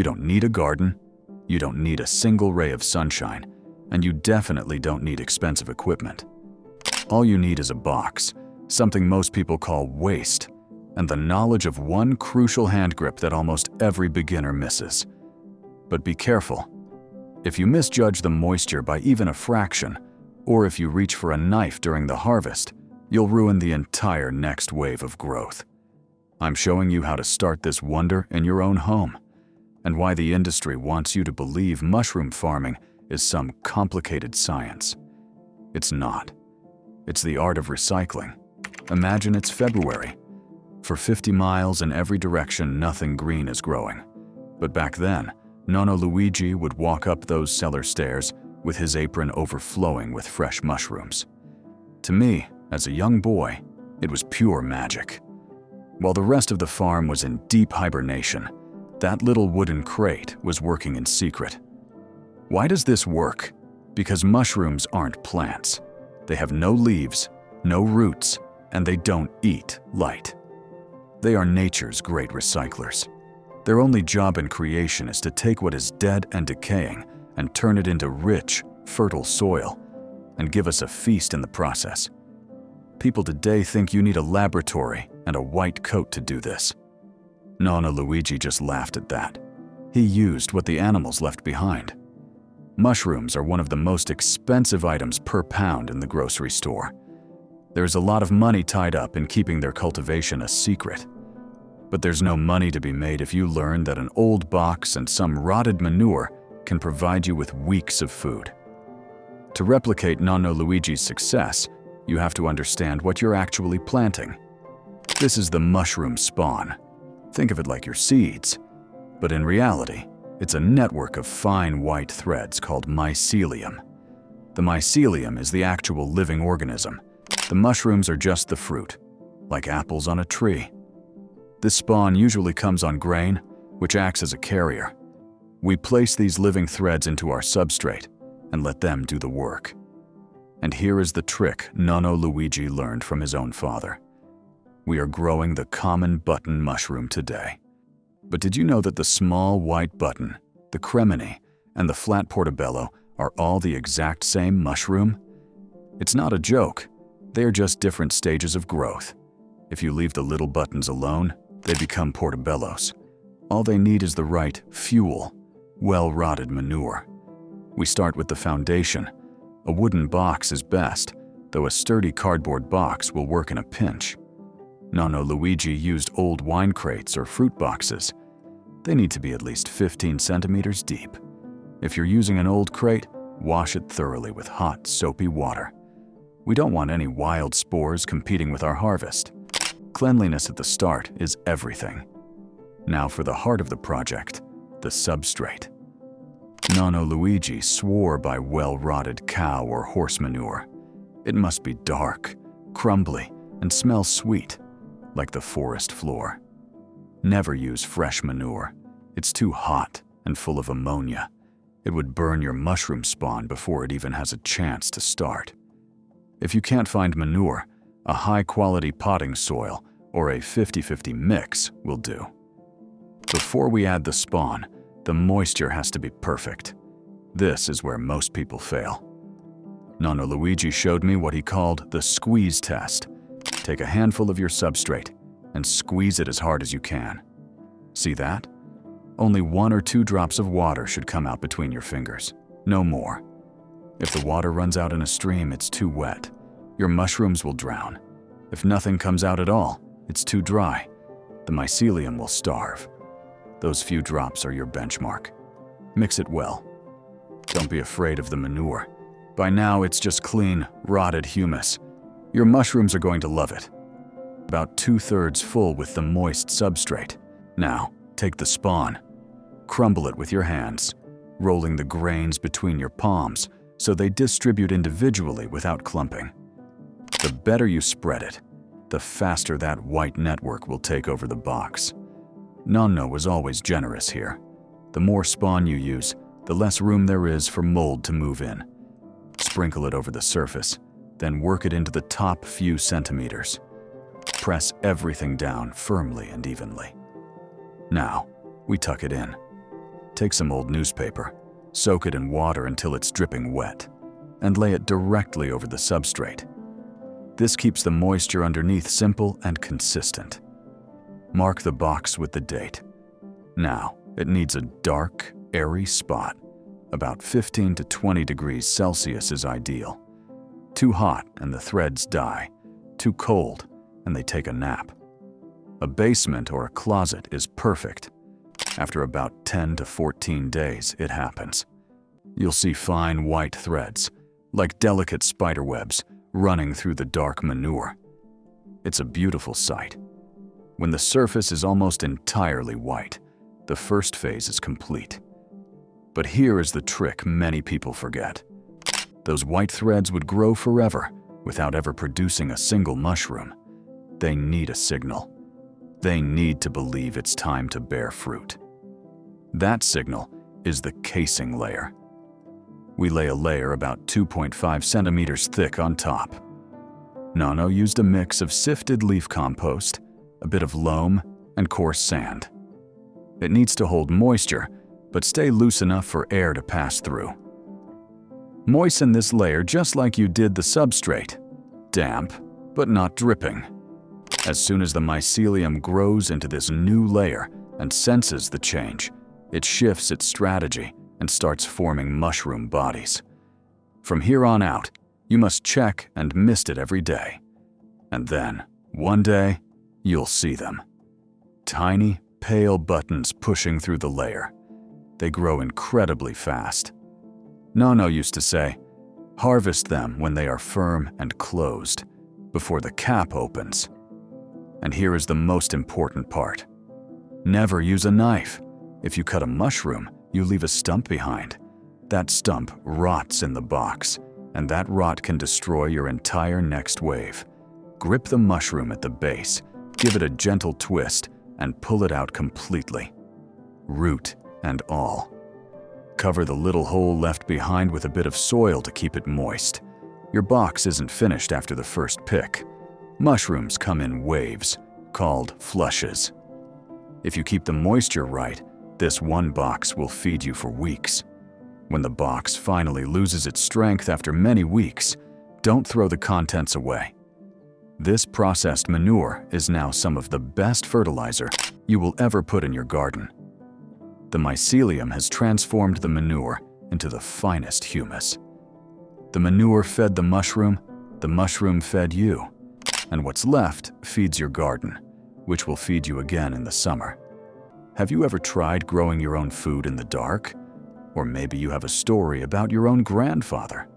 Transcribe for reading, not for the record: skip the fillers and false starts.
You don't need a garden, you don't need a single ray of sunshine, and you definitely don't need expensive equipment. All you need is a box, something most people call waste, and the knowledge of one crucial hand grip that almost every beginner misses. But be careful. If you misjudge the moisture by even a fraction, or if you reach for a knife during the harvest, you'll ruin the entire next wave of growth. I'm showing you how to start this wonder in your own home, and why the industry wants you to believe mushroom farming is some complicated science. It's not. It's the art of recycling. Imagine it's February. For 50 miles in every direction, nothing green is growing. But back then, Nonno Luigi would walk up those cellar stairs with his apron overflowing with fresh mushrooms. To me, as a young boy, it was pure magic. While the rest of the farm was in deep hibernation, that little wooden crate was working in secret. Why does this work? Because mushrooms aren't plants. They have no leaves, no roots, and they don't eat light. They are nature's great recyclers. Their only job in creation is to take what is dead and decaying and turn it into rich, fertile soil, and give us a feast in the process. People today think you need a laboratory and a white coat to do this. Nonno Luigi just laughed at that. He used what the animals left behind. Mushrooms are one of the most expensive items per pound in the grocery store. There's a lot of money tied up in keeping their cultivation a secret. But there's no money to be made if you learn that an old box and some rotted manure can provide you with weeks of food. To replicate Nonno Luigi's success, you have to understand what you're actually planting. This is the mushroom spawn. Think of it like your seeds. But in reality, it's a network of fine white threads called mycelium. The mycelium is the actual living organism. The mushrooms are just the fruit, like apples on a tree. This spawn usually comes on grain, which acts as a carrier. We place these living threads into our substrate and let them do the work. And here is the trick Nonno Luigi learned from his own father. We are growing the common button mushroom today. But did you know that the small white button, the cremini, and the flat portobello are all the exact same mushroom? It's not a joke. They are just different stages of growth. If you leave the little buttons alone, they become portobellos. All they need is the right fuel, well-rotted manure. We start with the foundation. A wooden box is best, though a sturdy cardboard box will work in a pinch. Nonno Luigi used old wine crates or fruit boxes. They need to be at least 15 centimeters deep. If you're using an old crate, wash it thoroughly with hot, soapy water. We don't want any wild spores competing with our harvest. Cleanliness at the start is everything. Now for the heart of the project, the substrate. Nonno Luigi swore by well-rotted cow or horse manure. It must be dark, crumbly, and smell sweet, like the forest floor. Never use fresh manure. It's too hot and full of ammonia. It would burn your mushroom spawn before it even has a chance to start. If you can't find manure, a high-quality potting soil or a 50-50 mix will do. Before we add the spawn, the moisture has to be perfect. This is where most people fail. Nonno Luigi showed me what he called the squeeze test. Take a handful of your substrate and squeeze it as hard as you can. See that? Only 1 or 2 drops of water should come out between your fingers, no more. If the water runs out in a stream, it's too wet. Your mushrooms will drown. If nothing comes out at all, it's too dry. The mycelium will starve. Those few drops are your benchmark. Mix it well. Don't be afraid of the manure. By now, it's just clean, rotted humus. Your mushrooms are going to love it. About 2/3 full with the moist substrate. Now, take the spawn. Crumble it with your hands, rolling the grains between your palms so they distribute individually without clumping. The better you spread it, the faster that white network will take over the box. Nonno was always generous here. The more spawn you use, the less room there is for mold to move in. Sprinkle it over the surface, then work it into the top few centimeters. Press everything down firmly and evenly. Now, we tuck it in. Take some old newspaper, soak it in water until it's dripping wet, and lay it directly over the substrate. This keeps the moisture underneath simple and consistent. Mark the box with the date. Now, it needs a dark, airy spot. About 15 to 20 degrees Celsius is ideal. Too hot and the threads die. Too cold and they take a nap. A basement or a closet is perfect. After about 10 to 14 days, it happens. You'll see fine white threads, like delicate spider webs, running through the dark manure. It's a beautiful sight. When the surface is almost entirely white, the first phase is complete. But here is the trick many people forget. Those white threads would grow forever without ever producing a single mushroom. They need a signal. They need to believe it's time to bear fruit. That signal is the casing layer. We lay a layer about 2.5 centimeters thick on top. Nono used a mix of sifted leaf compost, a bit of loam, and coarse sand. It needs to hold moisture, but stay loose enough for air to pass through. Moisten this layer just like you did the substrate. Damp, but not dripping. As soon as the mycelium grows into this new layer and senses the change, it shifts its strategy and starts forming mushroom bodies. From here on out, you must check and mist it every day. And then, one day, you'll see them. Tiny, pale buttons pushing through the layer. They grow incredibly fast. Nono used to say, harvest them when they are firm and closed, before the cap opens. And here is the most important part. Never use a knife. If you cut a mushroom, you leave a stump behind. That stump rots in the box, and that rot can destroy your entire next wave. Grip the mushroom at the base, give it a gentle twist, and pull it out completely. Root and all. Cover the little hole left behind with a bit of soil to keep it moist. Your box isn't finished after the first pick. Mushrooms come in waves, called flushes. If you keep the moisture right, this one box will feed you for weeks. When the box finally loses its strength after many weeks, don't throw the contents away. This processed manure is now some of the best fertilizer you will ever put in your garden. The mycelium has transformed the manure into the finest humus. The manure fed the mushroom fed you. And what's left feeds your garden, which will feed you again in the summer. Have you ever tried growing your own food in the dark? Or maybe you have a story about your own grandfather.